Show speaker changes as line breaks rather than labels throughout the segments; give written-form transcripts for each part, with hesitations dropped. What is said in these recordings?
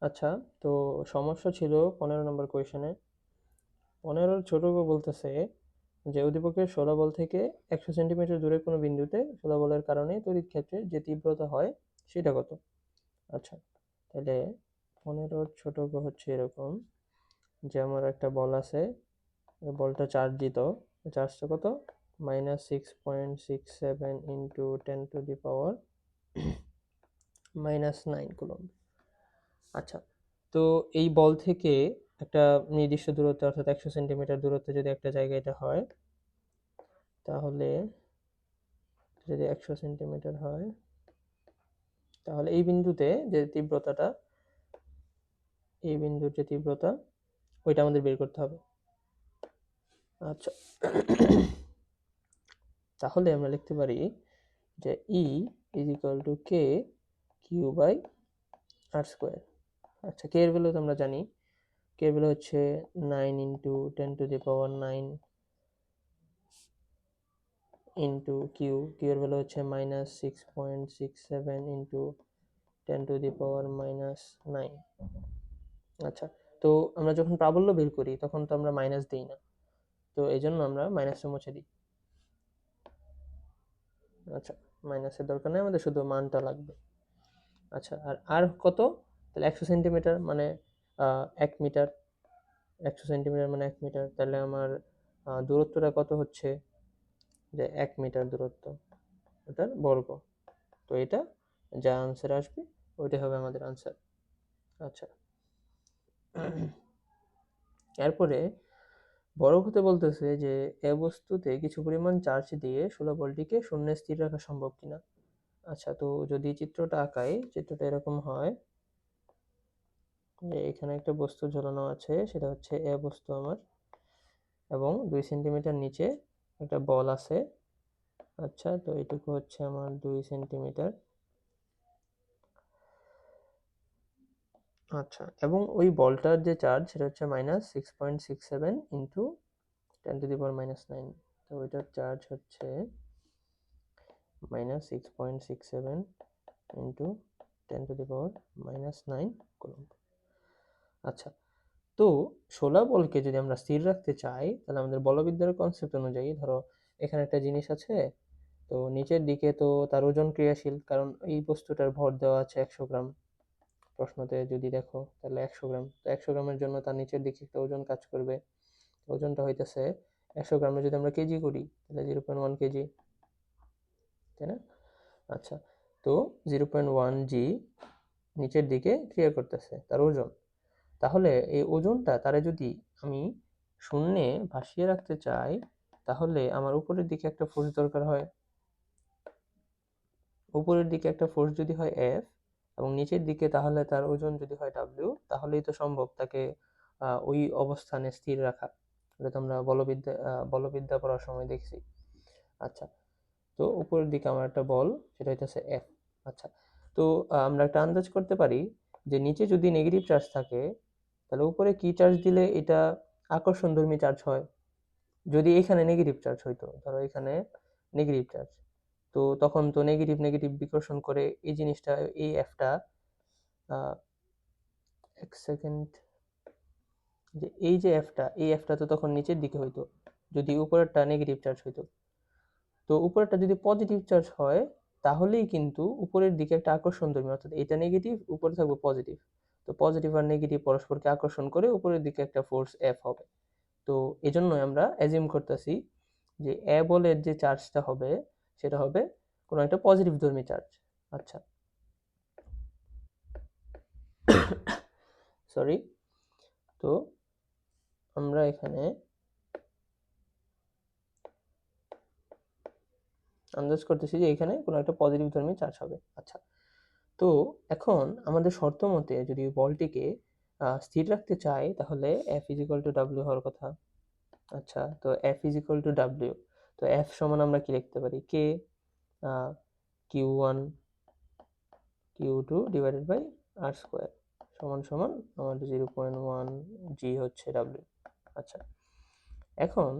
আচ্ছা, তো সমস্যা ছিল 15 নম্বর কোয়েশনে। 15 ছোট বলতেছে যে উদ্দীপকের শোলা বল থেকে 100 সেন্টিমিটার দূরে কোনো বিন্দুতে শোলা বলের কারণে তড়িৎ ক্ষেত্রের যে তীব্রতা হয় সেটা কত? আচ্ছা, তাহলে 15 ছোট হচ্ছে এরকম যে আমার একটা বল আছে, বলটা চার্জিত, চার্জটা কত? -6.67 ইন্টু 10⁻⁹ -9 কুলম্ব। আচ্ছা, তো এই বল থেকে একটা নির্দিষ্ট দূরত্বে অর্থাৎ 100 সেন্টিমিটার দূরত্বে যদি একটা জায়গায় এটা হয়, তাহলে যদি 100 সেন্টিমিটার হয়, তাহলে এই বিন্দুতে যে তীব্রতাটা, এই বিন্দুর যে তীব্রতা, ওইটা আমাদের বের করতে হবে। আচ্ছা, তাহলে আমরা লিখতে পারি যে E = k q/r²। আচ্ছা, কে এর ভ্যালু তো আমরা জানি, কে এর ভ্যালু হচ্ছে 9 ইন্টু 10⁹ ইন্টু কিউ, কিউ এর ভ্যালু হচ্ছে -6.67 ইন্টু 10⁻⁹ আচ্ছা, তো আমরা যখন প্রাবল্য বের করি তখন তো আমরা মাইনাস দিই না, তো এই জন্য আমরা মাইনাসটা মুছে দিই। আচ্ছা, মাইনাসের দরকার নেই, আমাদের শুধু মানটা লাগবে। আচ্ছা, আর আর কত? তাহলে 100 সেন্টিমিটার মানে 1 মিটার, 100 সেন্টিমিটার মানে 1 মিটার, তাহলে আমার দূরত্বটা কত হচ্ছে? যে 1 মিটার দূরত্ব, ওটার বর্গ। তো এটা যা আনসার আসবে ওইটাই হবে আমাদের আনসার। আচ্ছা, এরপরে বড় হতে বলতেছে যে এ বস্তুতে কিছু পরিমাণ চার্জ দিয়ে শোলা বলটিকে শূন্যে স্থির রাখা সম্ভব কিনা। আচ্ছা, তো যদি চিত্রটা আঁকাই, চিত্রটা এরকম হয় যে এখানে একটা বস্তু ঝোলানো আছে, সেটা হচ্ছে এ বস্তু আমার, এবং 2 সেন্টিমিটার নিচে একটা বল আছে। আচ্ছা, তো এটুকু হচ্ছে আমার 2 সেন্টিমিটার। আচ্ছা, এবং ওই বলটার যে চার্জ সেটা হচ্ছে -6.67 ইন্টু 10⁻⁹। তো ওইটার চার্জ হচ্ছে -6.67 ইন্টু 10⁻⁹ কুলম্ব। আচ্ছা, তো শোলা বলকে যদি আমরা স্থির রাখতে চাই, তাহলে আমাদের বলবিদ্যার কনসেপ্ট অনুযায়ী ধরো এখানে একটা জিনিস আছে, তো নিচের দিকে তো তার ওজন ক্রিয়াশীল, কারণ এই বস্তুটার ভর দেওয়া আছে 100 গ্রাম। প্রশ্নতে যদি দেখো তাহলে 100 গ্রাম, তো 100 গ্রামের জন্য তার নিচের দিকে একটা ওজন কাজ করবে, ওজনটা হইতেছে 100 গ্রামে যদি আমরা কেজি করি তাহলে 0.1 কেজি, তাই না? আচ্ছা, তো 0.1 জি নিচের দিকে ক্রিয়া করতেছে তার ওজন। তাহলে এই ওজনটা তারে যদি আমি শূন্যে ভাসিয়ে রাখতে চাই, তাহলে আমার উপরের দিকে একটা ফোর্স দরকার হয়। উপরের দিকে একটা ফোর্স যদি হয় এফ, এবং নিচের দিকে তাহলে তার ওজন যদি হয় ডাব্লিউ, তাহলেই তো সম্ভব তাকে ওই অবস্থানে স্থির রাখা। এটা তো আমরা বলবিদ্যা পড়ার সময় দেখছি। আচ্ছা, তো উপরের দিকে আমার একটা বল, সেটা হইতেছে এফ। আচ্ছা, তো আমরা একটা আন্দাজ করতে পারি যে নিচে যদি নেগেটিভ চার্জ থাকে, তাহলে উপরে কি চার্জ দিলে এটা আকর্ষণধর্মী চার্জ হয়? যদি এখানে নেগেটিভ চার্জ হইতো, ধরো এখানে নেগেটিভ চার্জ, তো তখন তো নেগেটিভ নেগেটিভ বিকর্ষণ করে এই জিনিসটা, এই এফটা, এক সেকেন্ড, যে এই যে এফটা, এই এফটা তো তখন নিচের দিকে হইতো যদি উপরেরটা নেগেটিভ চার্জ হইতো। তো উপরেরটা যদি পজিটিভ চার্জ হয়, তাহলেই কিন্তু উপরের দিকে একটা আকর্ষণ ধর্মী, অর্থাৎ এটা নেগেটিভ, উপরে থাকবে পজিটিভ, তো পজিটিভ আর নেগেটিভ পরস্পরকে আকর্ষণ করে উপরের দিকে একটা ফোর্স এফ হবে। তো এই জন্য আমরা অ্যাজিউম করতেছি যে এ বলের যে চার্জটা হবে সেটা হবে কোনো একটা পজিটিভ ধর্মী চার্জ। আচ্ছা, সরি, তো আমরা এখানে আন্দাজ করতেছি যে এখানে কোনো একটা পজিটিভ ধর্মী চার্জ হবে। আচ্ছা, তো এখন আমাদের শর্ত মতে যদি বলটিকে স্থির রাখতে চাই, তাহলে F is equal two W হওয়ার কথা। আচ্ছা, তো F is equal two W, তো এফ সমান আমরা কি লিখতে পারি? কে কিউ1 কিউ2 ডিভাইডেড বাই আর স্কোয়ার সমান সমান আমাদের 0.1 জি হচ্ছে ডাব্লিউ। আচ্ছা, এখন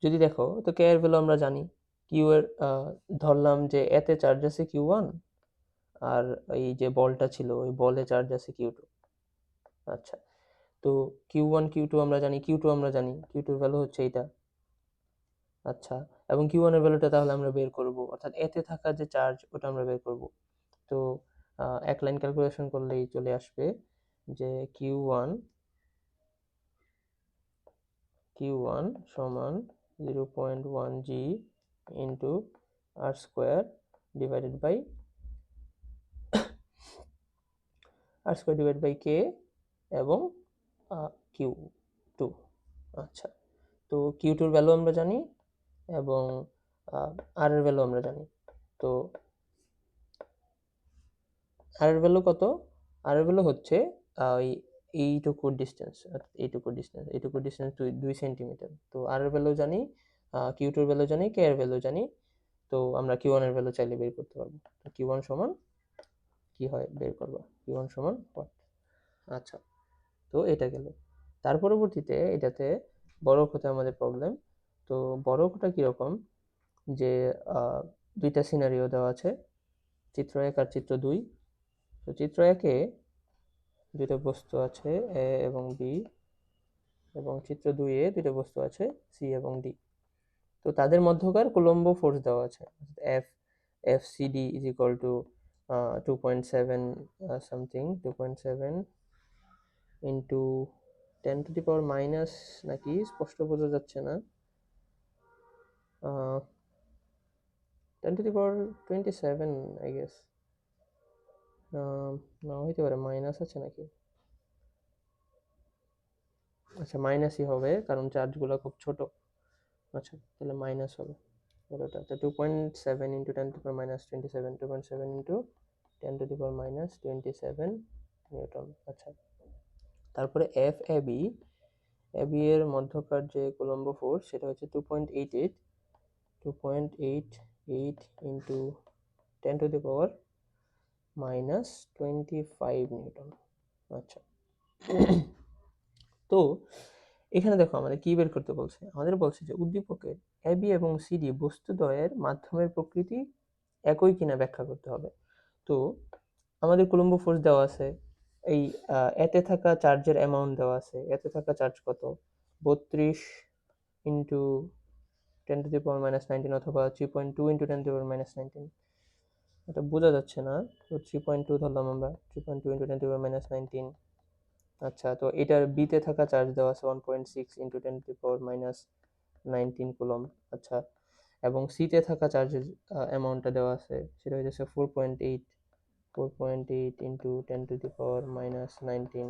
যদি দেখো তো কে এর ভ্যালু আমরা জানি, কিউ এর ধরলাম যে এতে চার্জ আছে কিউ1, আর এই যে বলটা ছিল ওই বলে চার্জ আছে Q2। আচ্ছা, তো Q1 Q2 আমরা জানি, Q2 আমরা জানি, Q2 এর ভ্যালু হচ্ছে এইটা। আচ্ছা, এবং Q1 এর ভ্যালুটা তাহলে আমরা বের করব, অর্থাৎ এতে থাকা যে চার্জ ওটা আমরা বের করব। তো এক লাইন ক্যালকুলেশন করলেই চলে আসবে যে Q1 সমান 0.1 g into r square divided by K এবং Q2। আচ্ছা, তো Q2 এর ভ্যালু আমরা জানি এবং আর এর ভ্যালু আমরা জানি। তো আর এর ভ্যালু কত? আর এর ভ্যালু হচ্ছে ওই এইটুকু ডিস্টেন্স 2 সেন্টিমিটার। তো আর এর ভ্যালু জানি, Q2 এর ভ্যালু জানি, কে এর ভ্যালু জানি। তো আমরা Q1 এর ভ্যালু চাইলে বের করতে পারবো। তো Q1 সমান কি হয় বের করবা, Q1 সমান what? আচ্ছা, তো এটা গেল। তার পরবর্তীতে এটাতে বড় হতে আমাদের প্রবলেম। তো বড় হটা কিরকম, যে দুইটা সিনারিও দেওয়া আছে, চিত্র 1 আর চিত্র 2। তো চিত্র 1-এ দুইটা বস্তু আছে এ এবং বি, এবং চিত্র 2-এ দুইটা বস্তু আছে সি এবং ডি। তো তাদের মধ্যকার কুলম্ব ফোর্স দেওয়া আছে, F এফসিডি is equal two 2.7 something 2.7 into 10⁻⁻, নাকি স্পষ্ট বোঝা যাচ্ছে না, 10⁻27 আই গেস, না হইতে পারে, মাইনাস আছে নাকি। আচ্ছা, মাইনাসই হবে কারণ চার্জগুলো খুব ছোট। আচ্ছা, তাহলে মাইনাস হবে পুরোটা। তো 2.7 ইন্টু 10⁻⁻27, 2.7 ইন্টু 10⁻⁻27 নিউটন। আচ্ছা, তারপরে এফ এ বি এর মধ্যকার যে কুলম্ব ফোর্স সেটা হচ্ছে 2.88 ইন্টু 10⁻⁻25 নিউটন। আচ্ছা, তো এখানে দেখো আমাদের কি বের করতে বলছে, আমাদের বলছে যে উদ্দীপকের এবি এবং সিডি বস্তুদ্বয়ের মাধ্যমের প্রকৃতি একই কিনা ব্যাখ্যা করতে হবে। তো আমাদের কুলম্ব ফোর্স দেওয়া আছে, এই এতে থাকা চার্জের অ্যামাউন্ট দেওয়া আছে, এতে থাকা চার্জ কত, 32 ইন্টু 10⁻⁻19 অথবা 3.2 ইন্টু 10⁻⁻19, এটা বোঝা যাচ্ছে না, তো 3.2 ধরলাম আমরা, 3.2 ইন্টু 10⁻⁻19। আচ্ছা, তো এটার বিতে থাকা চার্জ দেওয়া আছে 1.6 ইন্টু 10⁻⁻19 কুলম। আচ্ছা, এবং সিতে থাকা চার্জের অ্যামাউন্টটা দেওয়া আছে, সেটা হচ্ছে 4.8 ইন্টু 10⁻⁻19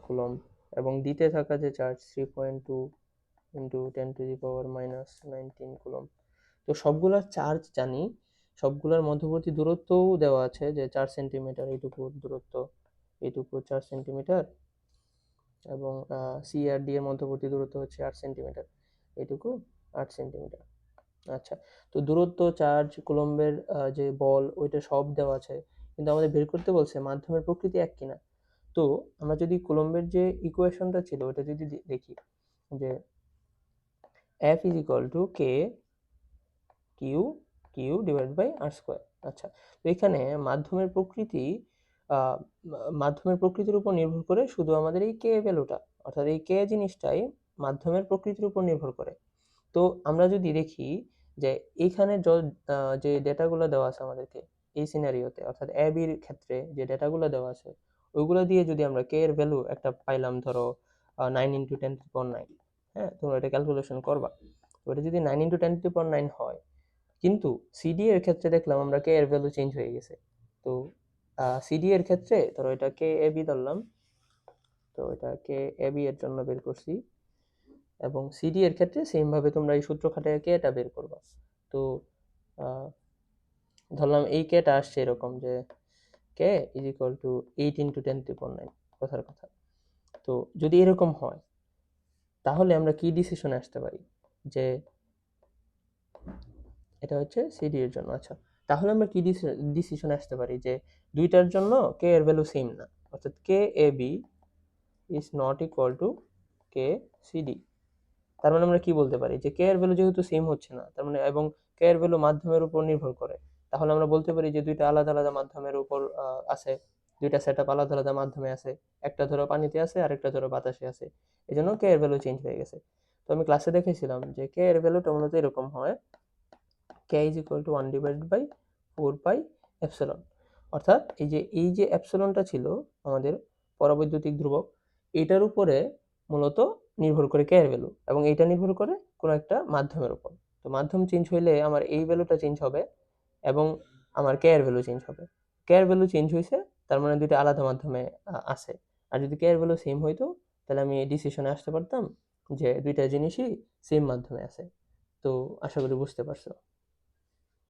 কুলম, এবং ডিতে থাকা যে চার্জ 3.2 ইন্টু 10⁻⁻19 কুলম। তো সবগুলার চার্জ জানি, সবগুলার মধ্যবর্তী দূরত্বও দেওয়া আছে যে 4 সেন্টিমিটার, এইটুকু দূরত্ব, এইটুকু 4 সেন্টিমিটার, এবং সি আর ডি এর মধ্যবর্তী দূরত্ব হচ্ছে 8 সেন্টিমিটার, এইটুকু 8 সেন্টিমিটার। আচ্ছা, তো দূরত্ব, চার্জ, কুলম্বের যে বল ওইটা সব দেওয়া আছে, কিন্তু আমাদের বের করতে বলছে মাধ্যমের প্রকৃতি এক কিনা। তো আমরা যদি কুলম্বের যে ইকুয়েশনটা ছিল ওটা যদি দেখি, যে F is equal to K Q divide by R square. আচ্ছা, তো এখানে মাধ্যমের প্রকৃতির উপর নির্ভর করে শুধু আমাদের এই কে ভ্যালুটা, অর্থাৎ এই কে জিনিসটাই মাধ্যমের প্রকৃতির উপর নির্ভর করে। তো আমরা যদি দেখি যে এইখানে যে ডেটাগুলো দেওয়া আছে আমাদেরকে এই সিনারিওতে, অর্থাৎ এ বির ক্ষেত্রে যে ডেটাগুলো দেওয়া আছে ওইগুলো দিয়ে যদি আমরা কে এর ভ্যালু একটা পাইলাম, ধরো 9 ইন্টু 10⁻9, হ্যাঁ, তোমরা এটা ক্যালকুলেশন করবা। তো এটা যদি 9 ইন্টু 10⁻9 হয়, কিন্তু সিডি এর ক্ষেত্রে দেখলাম আমরা কে এর ভ্যালু চেঞ্জ হয়ে গেছে। তো সিডি এর ক্ষেত্রে ধরো এটা কে এ বি ধরলাম, তো এটা কে এ বি এর জন্য বের করছি, এবং সিডি এর ক্ষেত্রে সেম ভাবে তোমরা এই সূত্র খাটায় কে এটা বের করবা। তো ধরলাম এই কেটা আসছে এরকম যে K is equal two 8 into 10⁻9, কথার কথা। তো যদি এরকম হয় তাহলে আমরা কি ডিসিশনে আসতে পারি, যে এটা হচ্ছে সিডি এর জন্য। আচ্ছা, তাহলে আমরা কি ডিসিশনে আসতে পারি, যে দুইটার জন্য কে এর ভ্যালু সেম না, অর্থাৎ K A B is not equal to K CD. তার মানে আমরা কি বলতে পারি, যে কে এর ভ্যালু যেহেতু সেম হচ্ছে না, তার মানে, এবং কে এর ভ্যালু মাধ্যমের উপর নির্ভর করে, তাহলে আমরা বলতে পারি যে দুইটা আলাদা আলাদা মাধ্যমের উপর আছে, দুইটা সেট আপ আলাদা আলাদা মাধ্যমে আছে, একটা ধরো পানিতে আছে আর একটা ধরো বাতাসে আছে, এই জন্য কে এর ভ্যালু চেঞ্জ হয়ে গেছে। তো আমি ক্লাসে দেখেছিলাম যে কে এর ভ্যালুটা মূলত এরকম হয়, কে ইজ ইকুয়াল টু 1/4 পাই অর্থাৎ এই যে এপসিলনটা ছিল আমাদের পরাবৈদ্যুতিক ধ্রুবক, এটার উপরে মূলত নির্ভর করে কে এর ভ্যালু, এবং এইটা নির্ভর করে কোনো একটা মাধ্যমের উপর। তো মাধ্যম চেঞ্জ হইলে আমার এই ভ্যালুটা চেঞ্জ হবে এবং আমার কে এর ভ্যালু চেঞ্জ হবে। কে এর ভ্যালু চেঞ্জ হয়েছে, তার মানে দুইটা আলাদা মাধ্যমে আছে। আর যদি কে এর ভ্যালু সেম হইতো, তাহলে আমি ডিসিশনে আসতে পারতাম যে দুইটা জিনিসই সেম মাধ্যমে আছে। তো আশা করি বুঝতে পারছো।